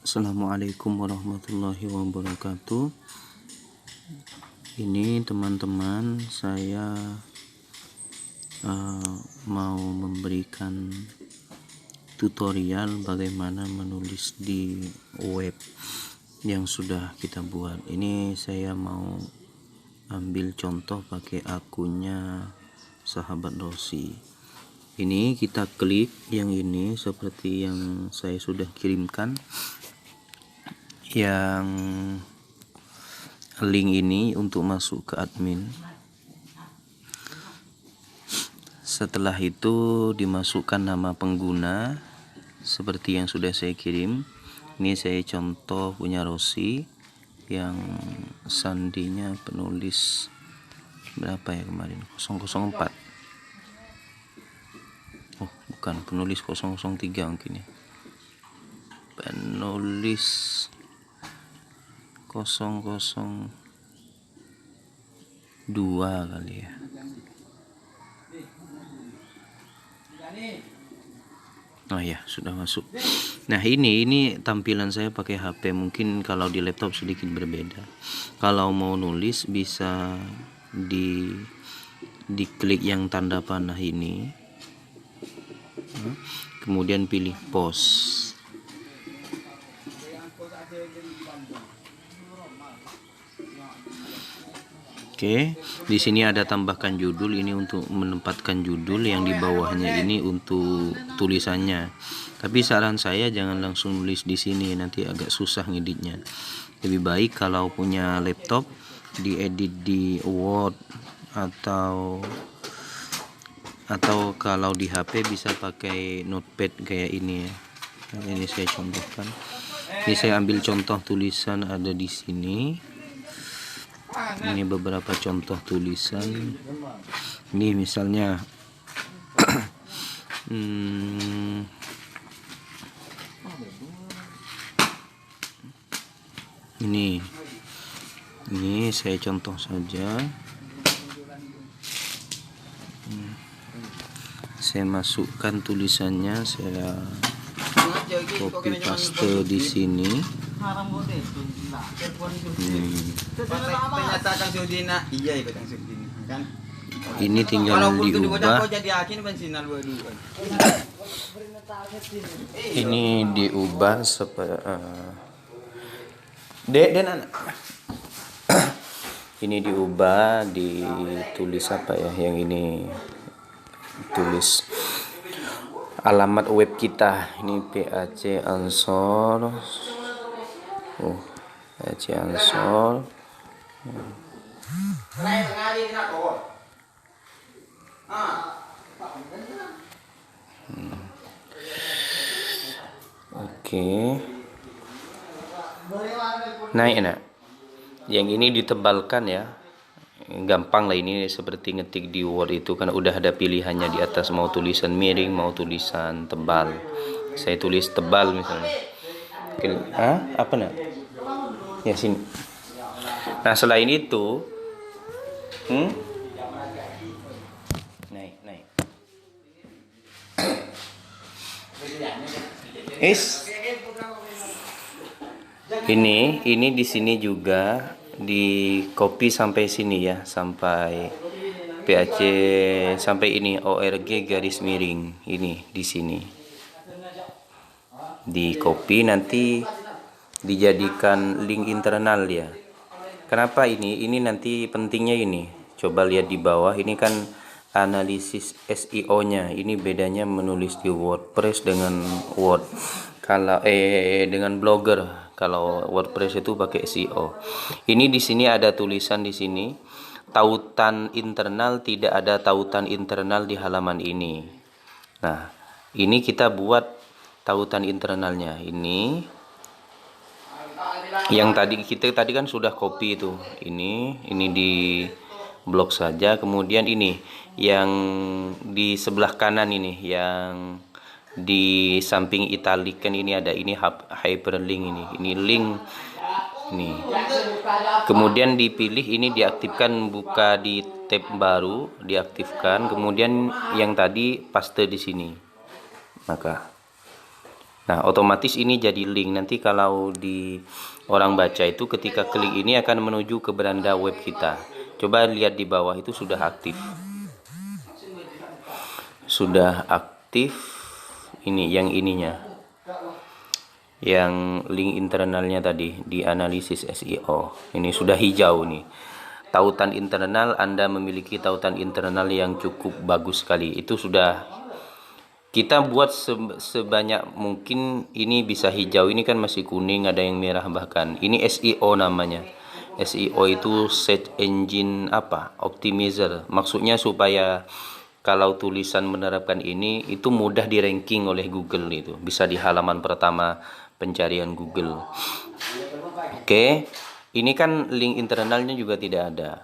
Assalamualaikum warahmatullahi wabarakatuh. Ini teman-teman, saya mau memberikan tutorial bagaimana menulis di web yang sudah kita buat. Ini saya mau ambil contoh pakai akunnya Sahabat Rosi. Ini kita klik yang ini seperti yang saya sudah kirimkan, yang link ini untuk masuk ke admin. Setelah itu dimasukkan nama pengguna seperti yang sudah saya kirim. Ini saya contoh punya Rosi yang sandinya penulis berapa ya kemarin, 004. Oh bukan, penulis 003 mungkin ya, penulis 002 kali ya. Oh ya, sudah masuk. Nah, ini tampilan saya pakai HP. Mungkin kalau di laptop sedikit berbeda. Kalau mau nulis bisa diklik yang tanda panah ini. Kemudian pilih post. Oke, di sini ada tambahkan judul, ini untuk menempatkan judul, yang di bawahnya ini untuk tulisannya. Tapi saran saya jangan langsung nulis di sini, nanti agak susah ngeditnya. Lebih baik kalau punya laptop diedit di Word atau kalau di HP bisa pakai notepad kayak ini ya. Ini saya contohkan. Ini saya ambil contoh tulisan ada di sini. Ini beberapa contoh tulisan. Ini misalnya ini saya contoh saja. Saya masukkan tulisannya, saya copy paste di sini. Ini tinggal diubah. Ini diubah supaya ini diubah, ditulis apa ya, yang ini tulis alamat web kita. Ini PAC Ansor. PAC Ansor. Oke. Naik nak. Yang ini ditebalkan ya. Gampang lah, ini seperti ngetik di Word itu kan udah ada pilihannya di atas, mau tulisan miring, mau tulisan tebal. Saya tulis tebal misalnya. Apa nak? Ya sini. Nah selain itu, naik. Ini di sini juga di copy sampai sini ya, sampai PAC, sampai ini ORG garis miring, ini di sini di copy, nanti dijadikan link internal ya. Kenapa ini nanti pentingnya ini, coba lihat di bawah ini kan analisis SEO nya. Ini bedanya menulis di WordPress dengan Word, kalau dengan Blogger. Kalau WordPress itu pakai SEO. Ini di sini ada tulisan di sini, tautan internal, tidak ada tautan internal di halaman ini. Nah, ini kita buat tautan internalnya. Ini yang tadi kan sudah copy itu. Ini di blok saja. Kemudian ini yang di sebelah kanan ini, yang di samping italic kan ini ada, ini hyperlink, ini link ini. Kemudian dipilih ini, diaktifkan, buka di tab baru, diaktifkan. Kemudian yang tadi paste di sini. Maka Nah, otomatis ini jadi link. Nanti kalau di orang baca itu ketika klik ini akan menuju ke beranda web kita. Coba lihat di bawah itu sudah aktif. Sudah aktif ini yang ininya. Yang link internalnya tadi di analisis SEO. Ini sudah hijau nih. Tautan internal, Anda memiliki tautan internal yang cukup bagus sekali. Itu sudah kita buat sebanyak mungkin. Ini bisa hijau, ini kan masih kuning, ada yang merah bahkan. Ini SEO namanya. SEO itu search engine optimizer. Maksudnya supaya kalau tulisan menerapkan ini itu mudah di ranking oleh Google, itu bisa di halaman pertama pencarian Google. Oke, ini kan link internalnya juga tidak ada.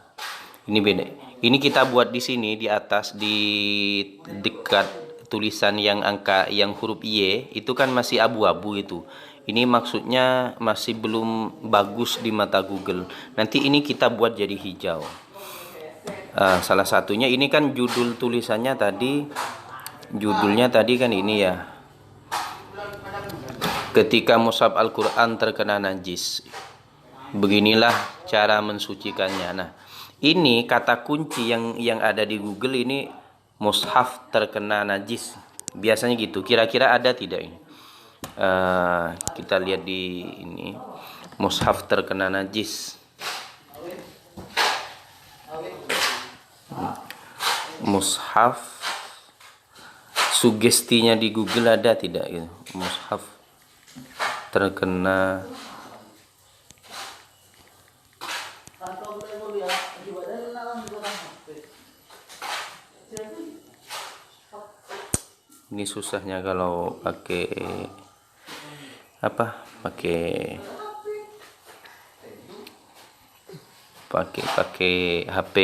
Ini beda. Ini kita buat di sini di atas, di dekat tulisan yang angka yang huruf Y itu kan masih abu-abu itu. Ini maksudnya masih belum bagus di mata Google. Nanti ini kita buat jadi hijau. Salah satunya ini kan judul tulisannya tadi, judulnya tadi kan ini ya. Ketika mushaf Al-Quran terkena najis, beginilah cara mensucikannya. Nah, ini kata kunci yang ada di Google ini, mushaf terkena najis. Biasanya gitu. Kira-kira ada tidak ini? Kita lihat di ini, mushaf terkena najis. Mushaf, sugestinya di Google ada tidak gitu? Mushaf terkena ini susahnya kalau pakai pakai HP.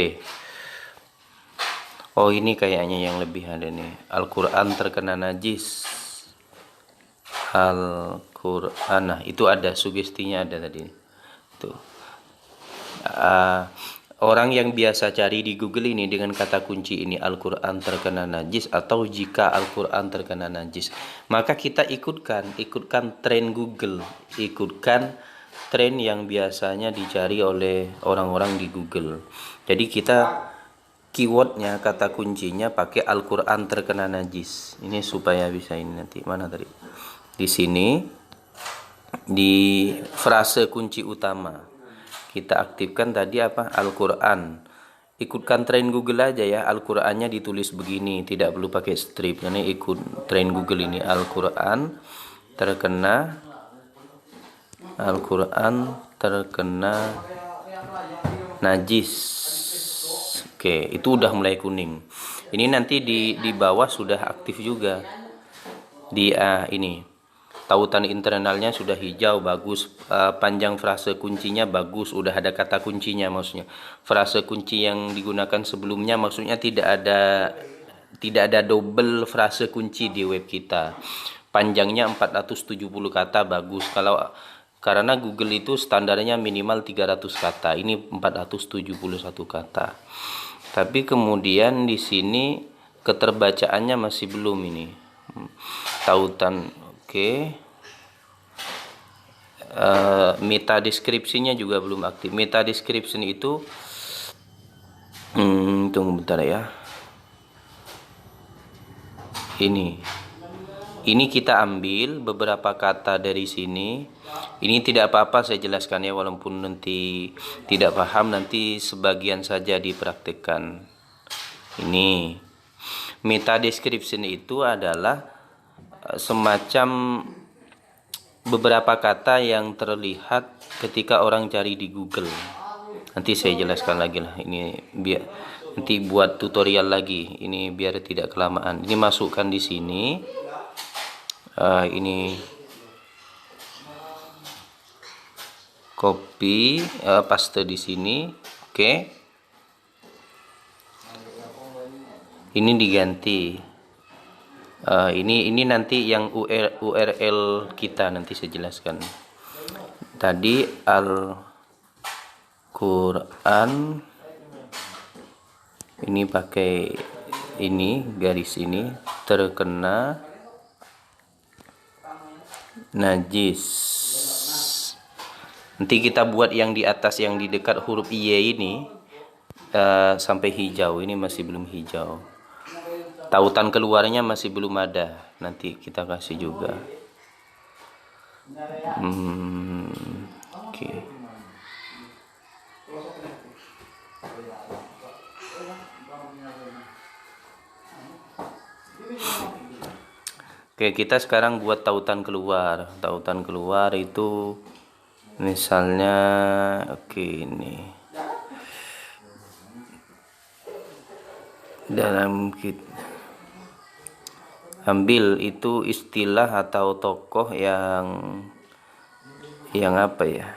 Oh, ini kayaknya yang lebih ada nih. Al-Quran terkena najis. Al-Quran, nah itu ada sugestinya, ada tadi tuh. Orang yang biasa cari di Google ini dengan kata kunci ini, Al-Quran terkena najis atau jika Al-Quran terkena najis, maka kita ikutkan tren Google, ikutkan tren yang biasanya dicari oleh orang-orang di Google. Jadi kita keywordnya, kata kuncinya pakai Al-Quran terkena najis. Ini supaya bisa ini nanti mana tadi? Di sini di frase kunci utama kita aktifkan tadi Al-Quran. Ikutkan tren Google aja ya. Al-Qurannya ditulis begini, tidak perlu pakai strip. Karena ikut tren Google ini, Al-Quran terkena najis. Oke, itu udah mulai kuning. Ini nanti di bawah sudah aktif juga. Di ini tautan internalnya sudah hijau, bagus. Panjang frase kuncinya bagus, udah ada kata kuncinya. Maksudnya frase kunci yang digunakan sebelumnya maksudnya tidak ada double frase kunci di web kita. Panjangnya 470 kata, bagus. Karena Google itu standarnya minimal 300 kata, ini 471 kata. Tapi kemudian di sini keterbacaannya masih belum ini. Tautan meta deskripsinya juga belum aktif. Meta description itu tunggu bentar ya. Ini kita ambil beberapa kata dari sini. Ini tidak apa-apa saya jelaskan ya, walaupun nanti tidak paham, nanti sebagian saja dipraktikkan. Ini meta description itu adalah semacam beberapa kata yang terlihat ketika orang cari di Google. Nanti saya jelaskan lagi lah, ini biar nanti buat tutorial lagi, ini biar tidak kelamaan. Ini masukkan di sini. Ini copy, paste di sini. Oke. Ini diganti. Ini nanti yang URL kita nanti saya jelaskan. Tadi Al-Quran ini pakai ini garis ini terkena najis. Nanti kita buat yang di atas, yang di dekat huruf Y ini sampai hijau. Ini masih belum hijau. Tautan keluarnya masih belum ada. Nanti kita kasih juga. Oke. Oke, kita sekarang buat tautan keluar. Tautan keluar itu misalnya, oke, ini dalam ambil itu istilah atau tokoh yang apa ya,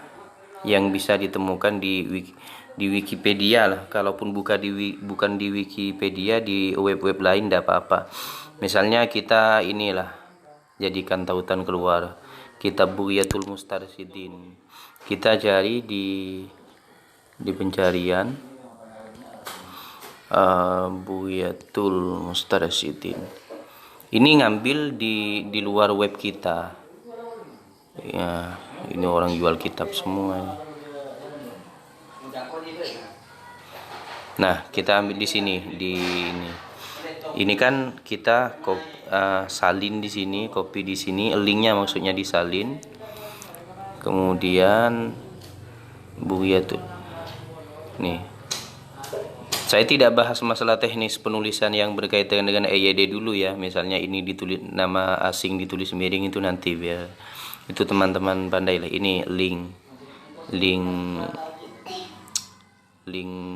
yang bisa ditemukan di Wikipedia lah. Kalaupun bukan di Wikipedia, di web-web lain tidak apa-apa. Misalnya kita inilah jadikan tautan keluar kitab Bughyatul Mustarsyidin. Kita cari di pencarian Bughyatul Mustarsyidin. Ini ngambil di luar web kita. Ya, ini orang jual kitab semua. Nah, kita ambil di sini, di ini. Ini kan kita salin di sini, copy di sini, linknya maksudnya disalin. Kemudian Bughyatul. Nih. Saya tidak bahas masalah teknis penulisan yang berkaitan dengan EYD dulu ya. Misalnya ini ditulis nama asing ditulis miring, itu nanti biar itu teman-teman pandai lah. Ini link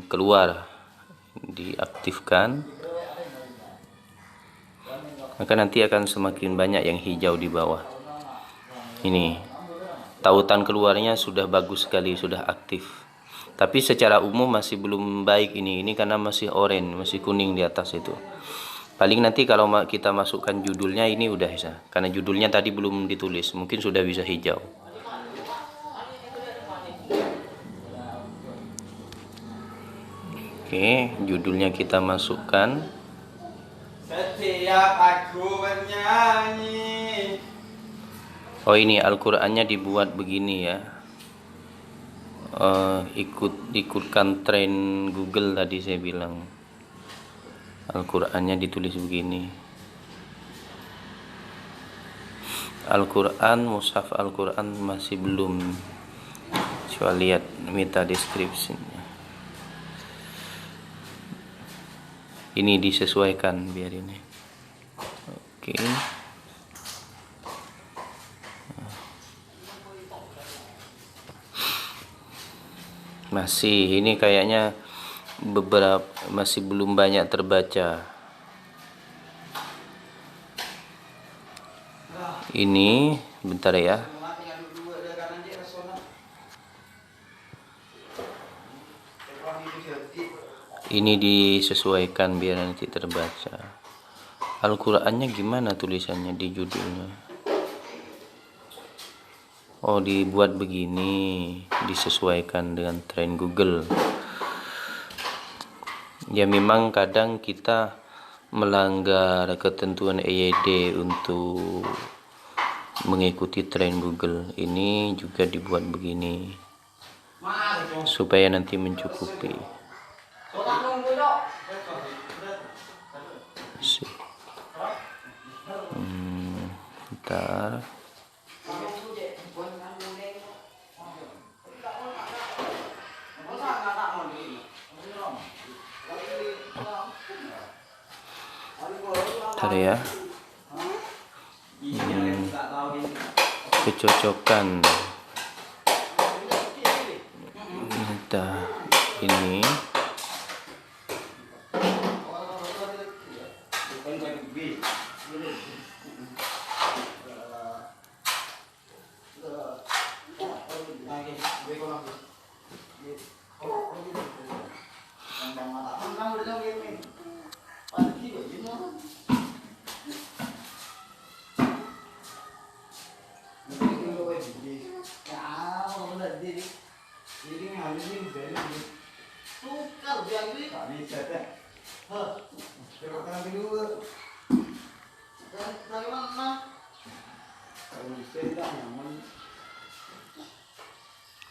keluar diaktifkan, maka nanti akan semakin banyak yang hijau di bawah. Ini tautan keluarnya sudah bagus sekali, sudah aktif. Tapi secara umum masih belum baik ini karena masih oranye, masih kuning di atas itu. Paling nanti kalau kita masukkan judulnya ini udah bisa, karena judulnya tadi belum ditulis, mungkin sudah bisa hijau. Oke, judulnya kita masukkan. Setiap aku bernyanyi. Oh, ini Al-Qur'annya dibuat begini ya. Ikutkan tren Google tadi saya bilang. Al-Qur'annya ditulis begini. Al-Qur'an, mushaf Al-Qur'an masih belum. Coba lihat meta description-nya. Ini disesuaikan biar ini. Oke. Masih ini kayaknya beberapa masih belum banyak terbaca. Ini bentar ya. Ini disesuaikan biar nanti terbaca. Al-Qur'annya gimana tulisannya di judulnya? Oh, dibuat begini, disesuaikan dengan tren Google. Ya memang kadang kita melanggar ketentuan EYD untuk mengikuti tren Google. Ini juga dibuat begini supaya nanti mencukupi. Bentar. Bentar ya. Kecocokan data ini.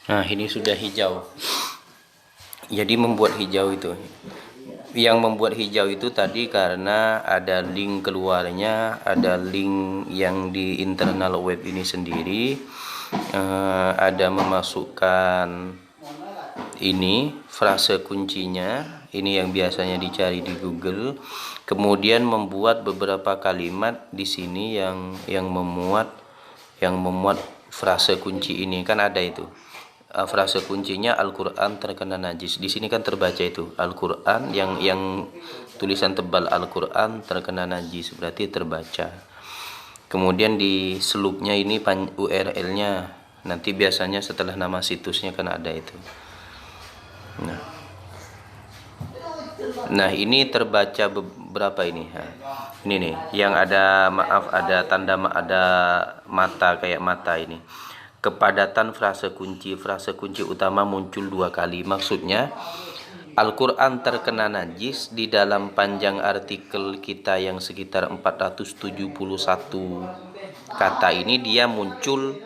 Nah, ini sudah hijau. Jadi membuat hijau itu, yang membuat hijau itu tadi karena ada link keluarnya, ada link yang di internal web ini sendiri, ada memasukkan ini frase kuncinya, ini yang biasanya dicari di Google, kemudian membuat beberapa kalimat di sini yang memuat frase kunci ini, kan ada itu. Frase kuncinya Al-Quran terkena najis. Di sini kan terbaca itu Al-Quran, yang tulisan tebal Al-Quran terkena najis, berarti terbaca. Kemudian di selupnya ini URL-nya, nanti biasanya setelah nama situsnya kan ada itu. Nah ini terbaca beberapa ini. Ini nih yang ada, maaf, ada tanda, ada mata, kayak mata ini. Kepadatan frase kunci utama muncul 2 kali. Maksudnya Al-Quran terkena najis di dalam panjang artikel kita yang sekitar 471 kata ini, dia muncul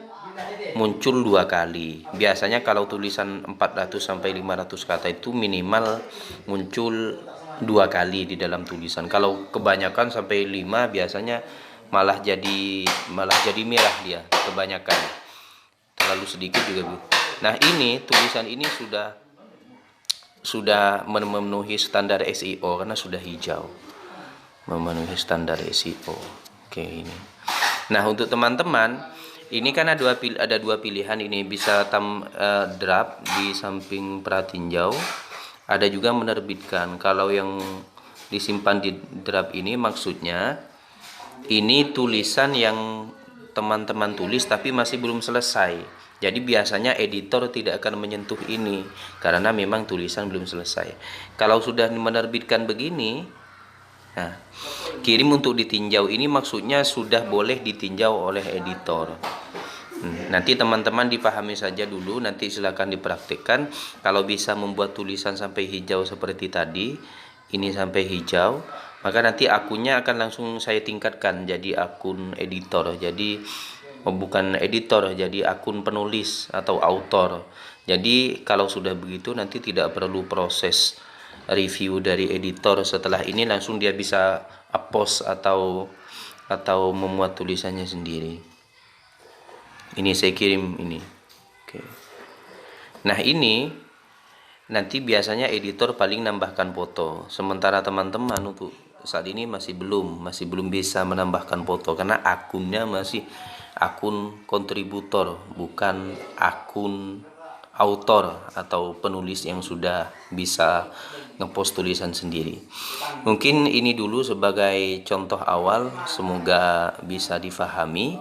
2 kali. Biasanya kalau tulisan 400 sampai 500 kata itu minimal muncul 2 kali di dalam tulisan. Kalau kebanyakan sampai 5 biasanya malah jadi merah dia, kebanyakan. Terlalu sedikit juga. Nah, ini tulisan ini sudah memenuhi standar SEO karena sudah hijau, memenuhi standar SEO. Oke, ini. Nah, untuk teman-teman ini kan ada dua pilihan, ini bisa draft di samping pratinjau, ada juga menerbitkan. Kalau yang disimpan di draft ini maksudnya ini tulisan yang teman-teman tulis tapi masih belum selesai. Jadi biasanya editor tidak akan menyentuh ini karena memang tulisan belum selesai. Kalau sudah menerbitkan begini, nah, kirim untuk ditinjau, ini maksudnya sudah boleh ditinjau oleh editor. Nanti teman-teman dipahami saja dulu, nanti silakan dipraktikkan. Kalau bisa membuat tulisan sampai hijau seperti tadi, ini sampai hijau, maka nanti akunnya akan langsung saya tingkatkan jadi akun editor. Jadi bukan editor, jadi akun penulis atau autor. Jadi kalau sudah begitu nanti tidak perlu proses review dari editor. Setelah ini langsung dia bisa upload atau memuat tulisannya sendiri. Ini saya kirim ini. Oke. Nah, ini nanti biasanya editor paling nambahkan foto. Sementara teman-teman untuk saat ini masih belum bisa menambahkan foto karena akunnya masih akun kontributor, bukan akun autor atau penulis yang sudah bisa ngepost tulisan sendiri. Mungkin ini dulu sebagai contoh awal, semoga bisa difahami.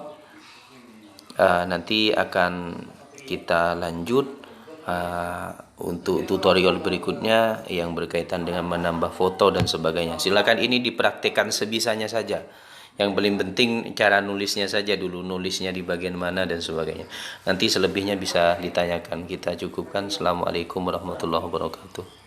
Nanti akan kita lanjut untuk tutorial berikutnya yang berkaitan dengan menambah foto dan sebagainya. Silakan ini dipraktikkan sebisanya saja. Yang paling penting cara nulisnya saja dulu, nulisnya di bagian mana dan sebagainya. Nanti selebihnya bisa ditanyakan. Kita cukupkan. Assalamualaikum warahmatullahi wabarakatuh.